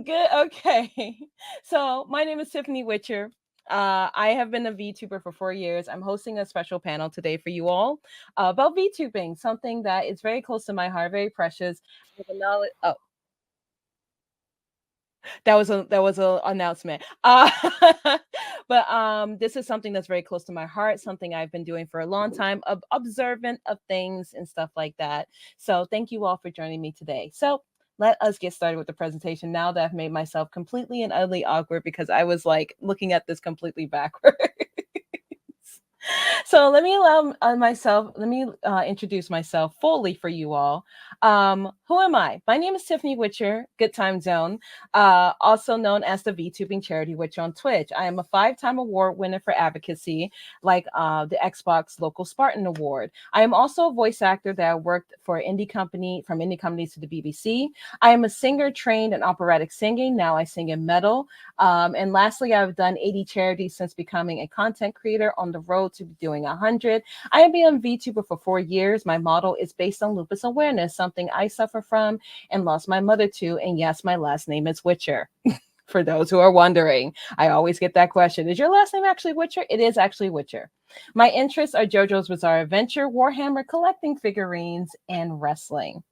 Good. Okay. So my name is Tiffany Witcher. I have been a VTuber for 4 years. I'm hosting a special panel today for you all about VTubing, something that is very close to my heart, very precious. Oh, that was a announcement. But this is something that's very close to my heart, something I've been doing for a long time, observant of things and stuff like that. So thank you all for joining me today. So let us get started with the presentation now that I've made myself completely and utterly awkward because I was like looking at this completely backwards. So let me allow myself, let me introduce myself fully for you all. Who am I? My name is Tiffany Witcher, Good Time Zone, also known as the VTubing Charity Witcher on Twitch. I am a 5-time award winner for advocacy, like the Xbox Local Spartan Award. I am also a voice actor that worked for from indie companies to the BBC. I am a singer trained in operatic singing. Now I sing in metal. And lastly, I've done 80 charities since becoming a content creator on the road to doing 100. I have been a VTuber for 4 years. My model is based on lupus awareness, something I suffer from and lost my mother to. And yes, my last name is Witcher. For those who are wondering, I always get that question. Is your last name actually Witcher? It is actually Witcher. My interests are JoJo's Bizarre Adventure, Warhammer, collecting figurines, and wrestling.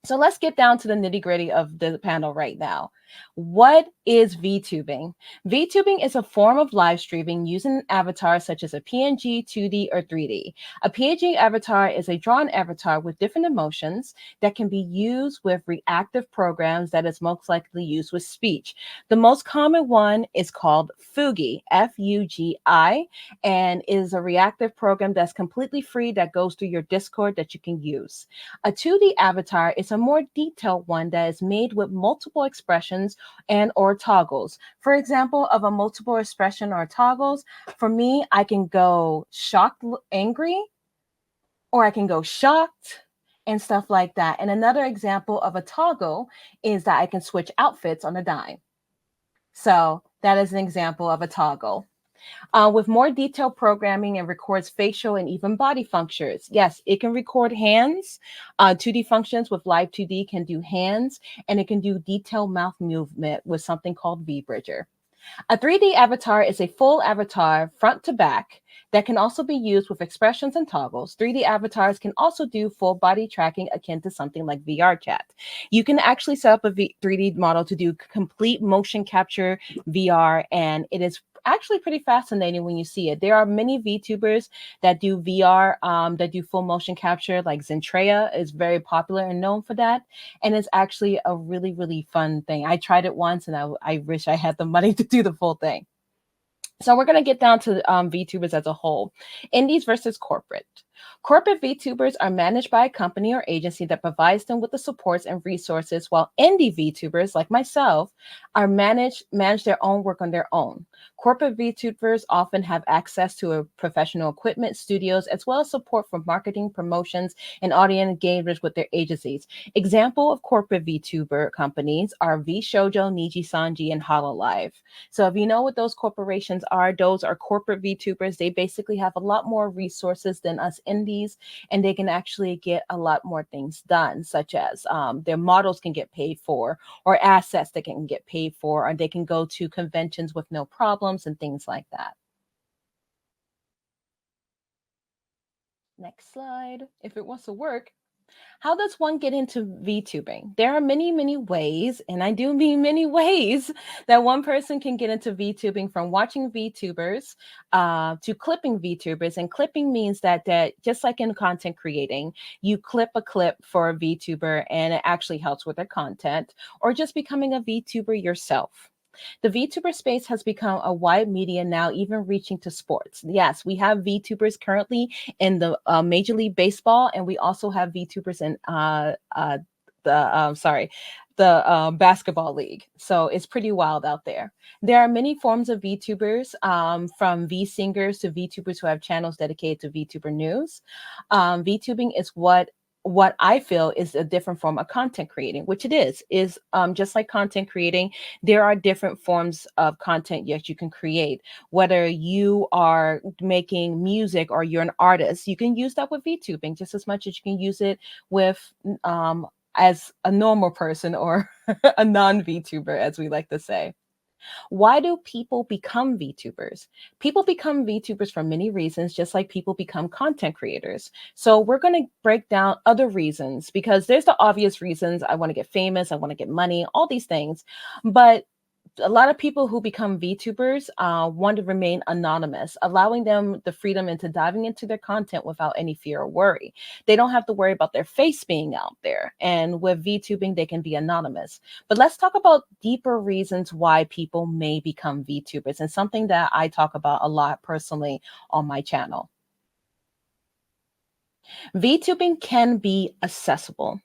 So let's get down to the nitty gritty of the panel right now. What is VTubing? VTubing is a form of live streaming using an avatar such as a PNG, 2D, or 3D. A PNG avatar is a drawn avatar with different emotions that can be used with reactive programs that is most likely used with speech. The most common one is called Fugi, Fugi, and is a reactive program that's completely free that goes through your Discord that you can use. A 2D avatar is a more detailed one that is made with multiple expressions and or toggles. For example, of a multiple expression or toggles, for me, I can go shocked, angry, or I can go shocked and stuff like that. And another example of a toggle is that I can switch outfits on a dime. So that is an example of a toggle. With more detailed programming and records facial and even body functions. Yes, it can record hands. 2D functions with Live 2D can do hands, and it can do detailed mouth movement with something called VBridger. A 3D avatar is a full avatar front to back that can also be used with expressions and toggles. 3D avatars can also do full body tracking akin to something like VR chat. You can actually set up a 3D model to do complete motion capture VR, and it is actually pretty fascinating when you see it. There are many VTubers that do VR, that do full motion capture, like Zentrea is very popular and known for that. And it's actually a really, really fun thing. I tried it once and I wish I had the money to do the full thing. So we're going to get down to VTubers as a whole. Indies versus corporate. Corporate VTubers are managed by a company or agency that provides them with the supports and resources, while indie VTubers, like myself, are manage their own work on their own. Corporate VTubers often have access to a professional equipment, studios, as well as support for marketing, promotions, and audience engagement with their agencies. Example of corporate VTuber companies are VShojo, Niji Sanji, and Hololive. So if you know what those corporations are, those are corporate VTubers. They basically have a lot more resources than us indies, and they can actually get a lot more things done, such as their models can get paid for, or assets that can get paid for, or they can go to conventions with no problems and things like that. Next slide, if it wants to work. How does one get into VTubing? There are many, many ways, and I do mean many ways, that one person can get into VTubing, from watching VTubers to clipping VTubers. And clipping means that just like in content creating, you clip a clip for a VTuber and it actually helps with their content, or just becoming a VTuber yourself. The VTuber space has become a wide media now, even reaching to sports. Yes, we have VTubers currently in the Major League Baseball, and we also have VTubers in the basketball league. So it's pretty wild out there. There are many forms of VTubers, from V singers to VTubers who have channels dedicated to VTuber news. VTubing is what I feel is a different form of content creating, which it is just like content creating. There are different forms of content that you can create. Whether you are making music or you're an artist, you can use that with VTubing just as much as you can use it with as a normal person or a non VTuber, as we like to say. Why do people become VTubers? People become VTubers for many reasons, just like people become content creators. So we're going to break down other reasons because there's the obvious reasons. I want to get famous, I want to get money, all these things. But a lot of people who become VTubers want to remain anonymous, allowing them the freedom into diving into their content without any fear or worry. They don't have to worry about their face being out there. And with VTubing, they can be anonymous. But let's talk about deeper reasons why people may become VTubers, and something that I talk about a lot personally on my channel. VTubing can be accessible.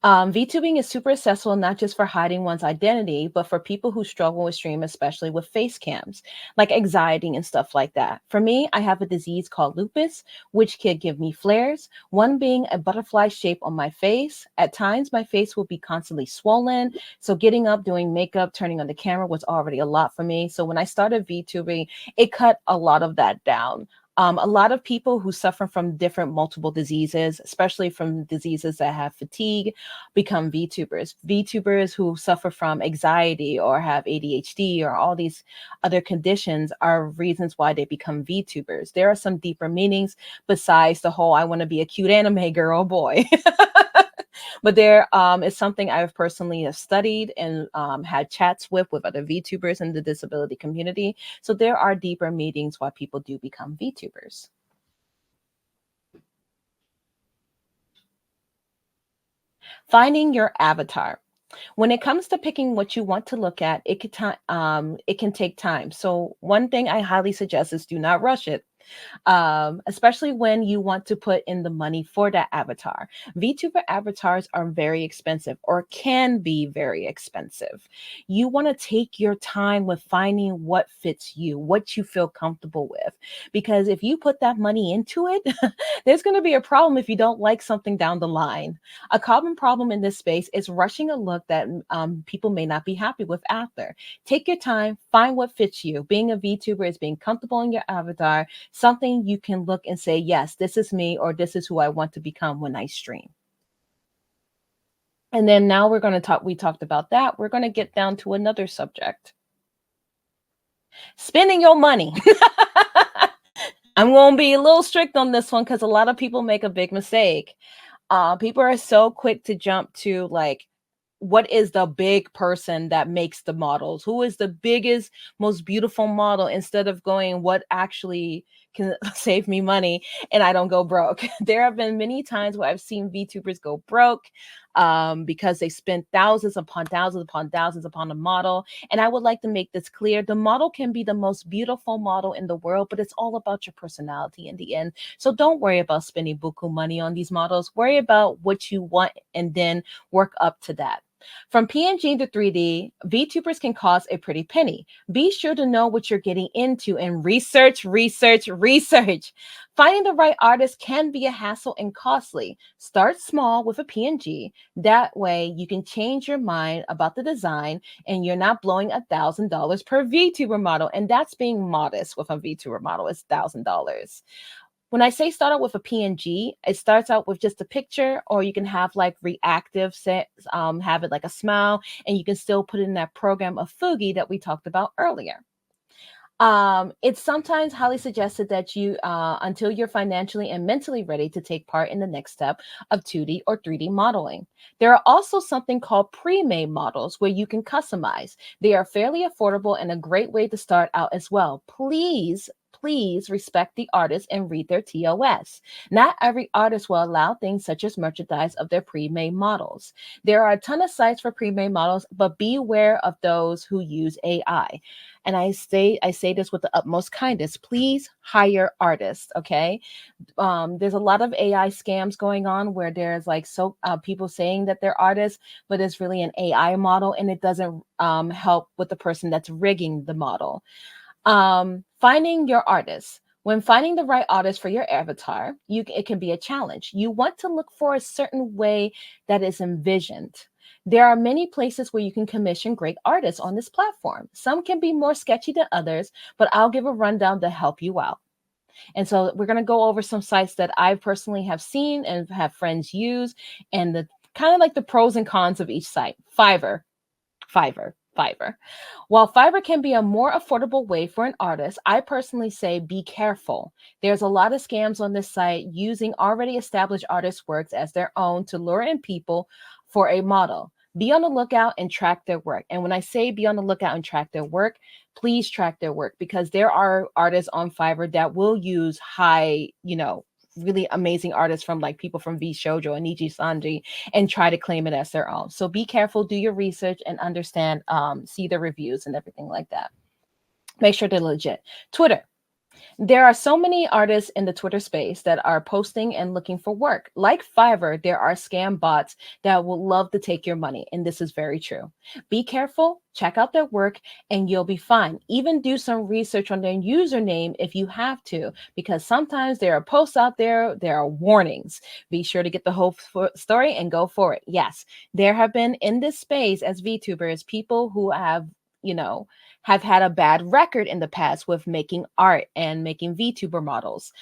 VTubing is super accessible not just for hiding one's identity, but for people who struggle with stream, especially with face cams, like anxiety and stuff like that. For me, I have a disease called lupus, which can give me flares, one being a butterfly shape on my face. At times, my face will be constantly swollen. So getting up, doing makeup, turning on the camera was already a lot for me. So when I started VTubing, it cut a lot of that down. A lot of people who suffer from different multiple diseases, especially from diseases that have fatigue, become VTubers. VTubers who suffer from anxiety or have ADHD or all these other conditions are reasons why they become VTubers. There are some deeper meanings besides the whole I want to be a cute anime girl boy. But there is something I've personally have studied and had chats with other VTubers in the disability community. So there are deeper meanings why people do become VTubers. Finding your avatar. When it comes to picking what you want to look at, it can take time. So one thing I highly suggest is do not rush it. Especially when you want to put in the money for that avatar. VTuber avatars are very expensive or can be very expensive. You want to take your time with finding what fits you, what you feel comfortable with. Because if you put that money into it, there's going to be a problem if you don't like something down the line. A common problem in this space is rushing a look that people may not be happy with after. Take your time, find what fits you. Being a VTuber is being comfortable in your avatar, something you can look and say, yes, this is me, or this is who I want to become when I stream. And then now we're going to talk, we talked about that. We're going to get down to another subject. Spending your money. I'm going to be a little strict on this one because a lot of people make a big mistake. People are so quick to jump to like, what is the big person that makes the models? Who is the biggest, most beautiful model, instead of going what actually can save me money and I don't go broke? There have been many times where I've seen VTubers go broke because they spent thousands upon thousands upon thousands upon a model. And I would like to make this clear. The model can be the most beautiful model in the world, but it's all about your personality in the end. So don't worry about spending buku money on these models. Worry about what you want and then work up to that. From PNG to 3D, VTubers can cost a pretty penny. Be sure to know what you're getting into and research, research, research. Finding the right artist can be a hassle and costly. Start small with a PNG. That way you can change your mind about the design and you're not blowing $1,000 per VTuber model. And that's being modest with a VTuber model, is $1,000. When I say start out with a PNG, it starts out with just a picture, or you can have like reactive set, have it like a smile, and you can still put in that program of Fugi that we talked about earlier. It's sometimes highly suggested that you, until you're financially and mentally ready to take part in the next step of 2D or 3D modeling. There are also something called pre-made models where you can customize. They are fairly affordable and a great way to start out as well. Please respect the artist and read their TOS. Not every artist will allow things such as merchandise of their pre-made models. There are a ton of sites for pre-made models, but be aware of those who use AI. And I say this with the utmost kindness. Please hire artists, okay? There's a lot of AI scams going on where there's like people saying that they're artists, but it's really an AI model, and it doesn't help with the person that's rigging the model. Finding your artist. When finding the right artist for your avatar, it can be a challenge. You want to look for a certain way that is envisioned. There are many places where you can commission great artists on this platform. Some can be more sketchy than others, but I'll give a rundown to help you out. And so we're going to go over some sites that I personally have seen and have friends use, and the kind of like the pros and cons of each site. Fiverr. While Fiverr can be a more affordable way for an artist, I personally say be careful. There's a lot of scams on this site using already established artists' works as their own to lure in people for a model. Be on the lookout and track their work. And when I say be on the lookout and track their work, please track their work, because there are artists on Fiverr that will use high, really amazing artists from like people from V Shoujo and Niji Sanji and try to claim it as their own. So be careful, do your research and understand, see the reviews and everything like that. Make sure they're legit. Twitter. There are so many artists in the Twitter space that are posting and looking for work. Like Fiverr, there are scam bots that will love to take your money. And this is very true. Be careful, check out their work, and you'll be fine. Even do some research on their username if you have to, because sometimes there are posts out there, there are warnings. Be sure to get the whole story and go for it. Yes, there have been in this space as VTubers, people who have had a bad record in the past with making art and making VTuber models.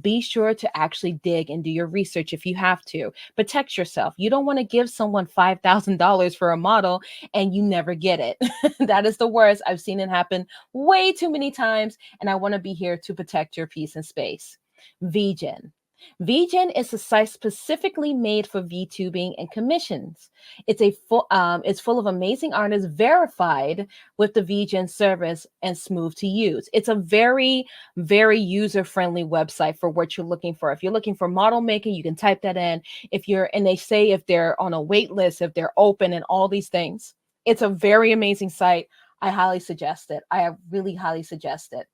Be sure to actually dig and do your research if you have to. Protect yourself. You don't want to give someone $5,000 for a model and you never get it. That is the worst. I've seen it happen way too many times, and I want to be here to protect your peace and space. VGen. VGen is a site specifically made for VTubing and commissions. It's full of amazing artists verified with the VGen service and smooth to use. It's a very, very user-friendly website for what you're looking for. If you're looking for model making, you can type that in. And they say if they're on a wait list, if they're open and all these things. It's a very amazing site. I highly suggest it. I really highly suggest it.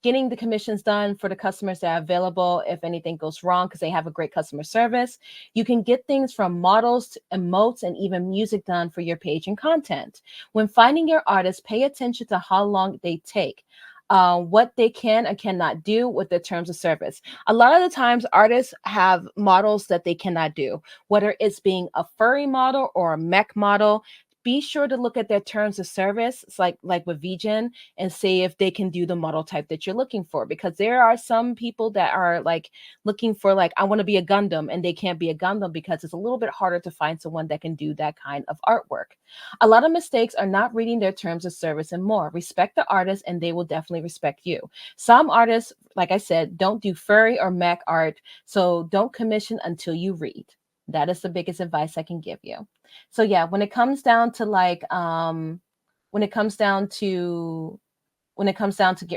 Getting the commissions done for the customers that are available if anything goes wrong, because they have a great customer service. You can get things from models to emotes and even music done for your page and content. When finding your artists, pay attention to how long they take. What they can and cannot do with the terms of service. A lot of the times artists have models that they cannot do, whether it's being a furry model or a mech model. Be sure to look at their terms of service, it's like with VGen, and see if they can do the model type that you're looking for. Because there are some people that are like looking for like, I want to be a Gundam, and they can't be a Gundam because it's a little bit harder to find someone that can do that kind of artwork. A lot of mistakes are not reading their terms of service and more. Respect the artist and they will definitely respect you. Some artists, like I said, don't do furry or mech art, so don't commission until you read. That is the biggest advice I can give you. So yeah, when it comes down to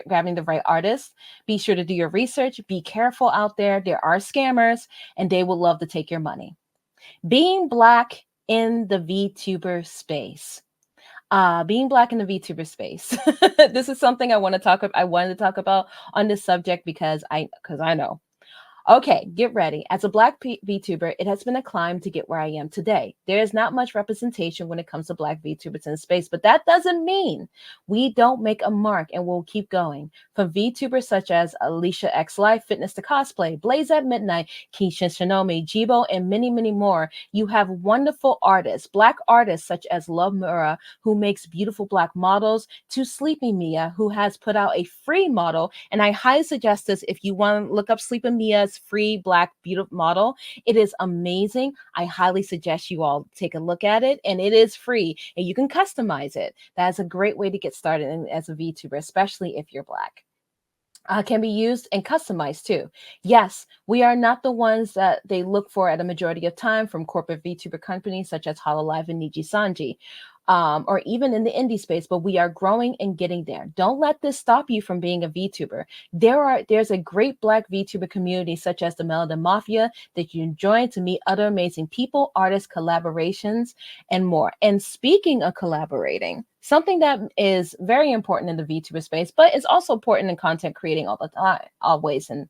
grabbing the right artist, be sure to do your research. Be careful out there. There are scammers and they will love to take your money. Being Black in the VTuber space. Being Black in the VTuber space. This is something I wanted to talk about on this subject because I know. Okay, get ready. As a Black VTuber, it has been a climb to get where I am today. There is not much representation when it comes to Black VTubers in space, but that doesn't mean we don't make a mark and we'll keep going. From VTubers such as Alicia X Life, Fitness to Cosplay, Blaze at Midnight, Keisha Shinomi, Jibo, and many, many more, you have wonderful artists, Black artists such as Love Mura, who makes beautiful Black models, to Sleeping Mia, who has put out a free model. And I highly suggest this if you want to look up Sleeping Mia's free Black beautiful model. It is amazing. I highly suggest you all take a look at it, and it is free and you can customize it. That's a great way to get started as a VTuber, especially if you're Black. Can be used and customized too. Yes, we are not the ones that they look for at a majority of time from corporate VTuber companies such as Hololive and Niji Sanji. Or even in the indie space, but we are growing and getting there. Don't let this stop you from being a VTuber. There's a great Black VTuber community such as the Melanin Mafia that you can join to meet other amazing people, artists, collaborations, and more. And speaking of collaborating, something that is very important in the VTuber space, but is also important in content creating all the time, always, and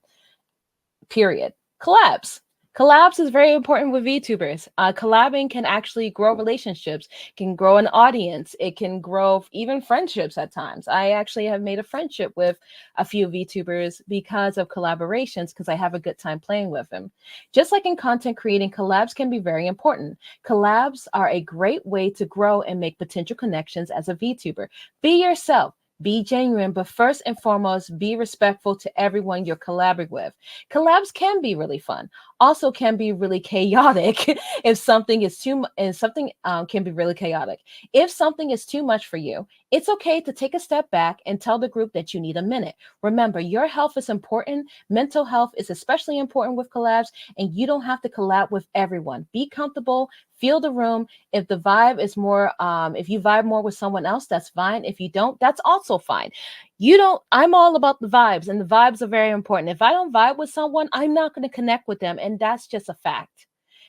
period. Collabs. Collabs is very important with VTubers. Collabing can actually grow relationships, can grow an audience. It can grow even friendships at times. I actually have made a friendship with a few VTubers because of collaborations, because I have a good time playing with them. Just like in content creating, collabs can be very important. Collabs are a great way to grow and make potential connections as a VTuber. Be yourself. Be genuine, but first and foremost, be respectful to everyone you're collaborating with. Collabs can be really fun, also can be really chaotic if something is too and something can be really chaotic. If something is too much for you, it's okay to take a step back and tell the group that you need a minute. Remember, your health is important. Mental health is especially important with collabs, and you don't have to collab with everyone. Be comfortable, feel the room. If the vibe is more, if you vibe more with someone else, that's fine. If you don't, that's also fine. You don't, I'm all about the vibes, and the vibes are very important. If I don't vibe with someone, I'm not going to connect with them, and that's just a fact.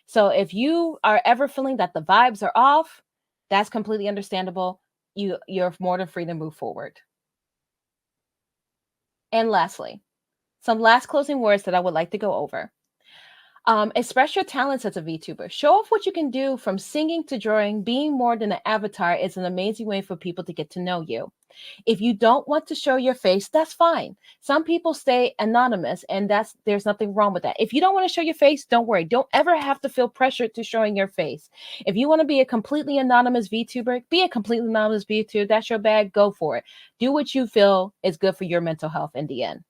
So if you are ever feeling that the vibes are off, that's completely understandable. You're more than free to move forward. And lastly, some last closing words that I would like to go over. Express your talents as a VTuber. Show off what you can do, from singing to drawing. Being more than an avatar is an amazing way for people to get to know you. If you don't want to show your face, that's fine. Some people stay anonymous, and there's nothing wrong with that. If you don't want to show your face, don't worry. Don't ever have to feel pressured to showing your face. If you want to be a completely anonymous VTuber, be a completely anonymous VTuber. That's your bag. Go for it. Do what you feel is good for your mental health in the end.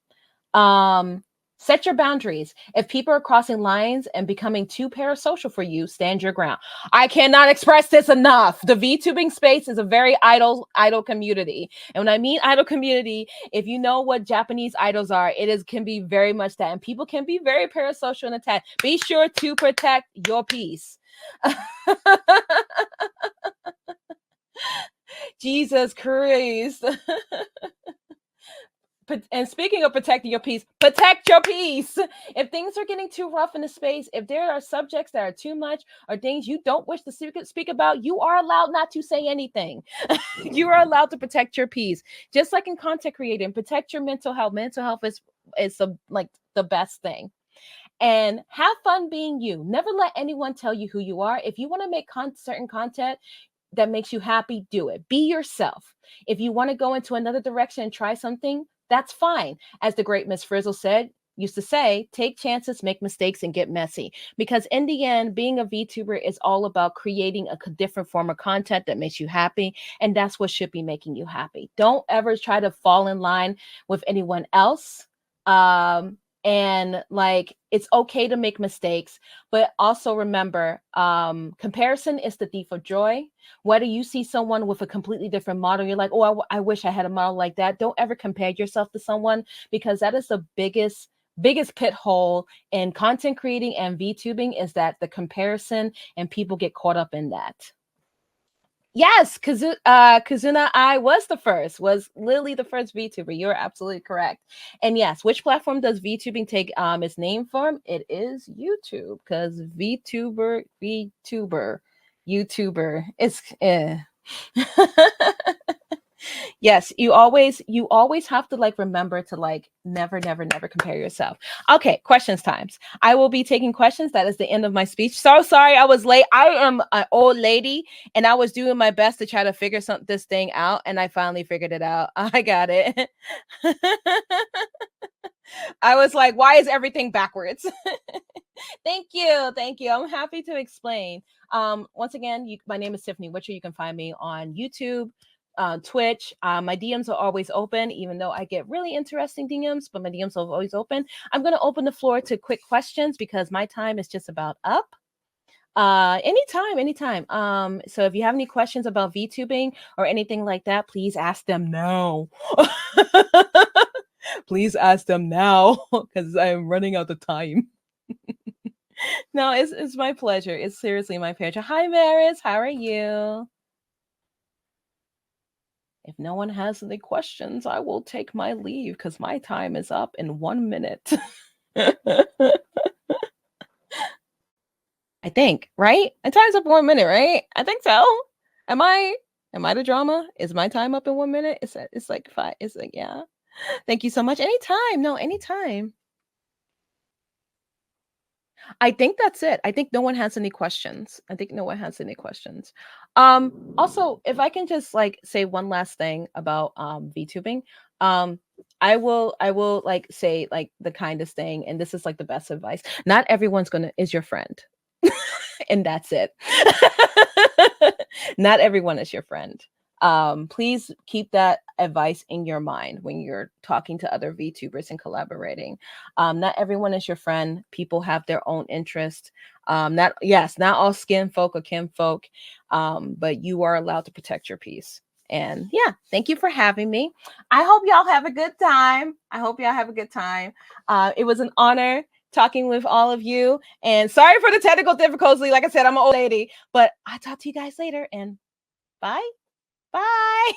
Set your boundaries. If people are crossing lines and becoming too parasocial for you, stand your ground. I cannot express this enough. The VTubing space is a very idol community. And when I mean idol community, if you know what Japanese idols are, can be very much that. And people can be very parasocial and attacked. Be sure to protect your peace. Jesus Christ. And speaking of protecting your peace, protect your peace. If things are getting too rough in the space, if there are subjects that are too much or things you don't wish to speak about, you are allowed not to say anything. You are allowed to protect your peace. Just like in content creating, protect your mental health. Mental health is the best thing. And have fun being you. Never let anyone tell you who you are. If you want to make certain content that makes you happy, do it. Be yourself. If you want to go into another direction and try something, that's fine. As the great Miss Frizzle used to say, take chances, make mistakes, and get messy. Because in the end, being a VTuber is all about creating a different form of content that makes you happy. And that's what should be making you happy. Don't ever try to fall in line with anyone else. And it's okay to make mistakes, but also remember, comparison is the thief of joy. Whether you see someone with a completely different model, you're like, oh, I wish I had a model like that. Don't ever compare yourself to someone, because that is the biggest pit hole in content creating and VTubing, is that the comparison, and people get caught up in that. Yes, Kazuna I was literally the first VTuber. You're absolutely correct. And yes, which platform does VTubing take its name from? It is YouTube, because YouTuber. It's Yes, you always have to remember to never compare yourself. Okay, questions times. I will be taking questions. That is the end of my speech. So sorry I was late. I am an old lady, and I was doing my best to try to figure this thing out, and I finally figured it out. I got it. I was like, why is everything backwards? Thank you. I'm happy to explain. Once again, my name is Tiffany Witcher. You can find me on YouTube, Twitch. My DMs are always open, even though I get really interesting DMs, but my DMs are always open. I'm going to open the floor to quick questions because my time is just about up. Anytime. So if you have any questions about VTubing or anything like that, please ask them now. Please ask them now, because I am running out of time. No, it's my pleasure. It's seriously my pleasure. Hi, Maris. How are you? If no one has any questions, I will take my leave because my time is up in 1 minute. I think, right? My time's up in 1 minute, right? I think so. Am I the drama? Is my time up in 1 minute? It's like 5. It's like, yeah. Thank you so much. Anytime. No, anytime. I think that's it. I think no one has any questions. Also, if I can just say one last thing about VTubing, I will say the kindest thing, and this is the best advice. Not everyone's is your friend. And that's it. Not everyone is your friend. Please keep that advice in your mind when you're talking to other VTubers and collaborating. Not everyone is your friend. People have their own interest. Not all skin folk or kin folk, but you are allowed to protect your peace. And yeah, thank you for having me. I hope y'all have a good time. It was an honor talking with all of you. And sorry for the technical difficulty. Like I said, I'm an old lady, but I'll talk to you guys later. And bye. Bye.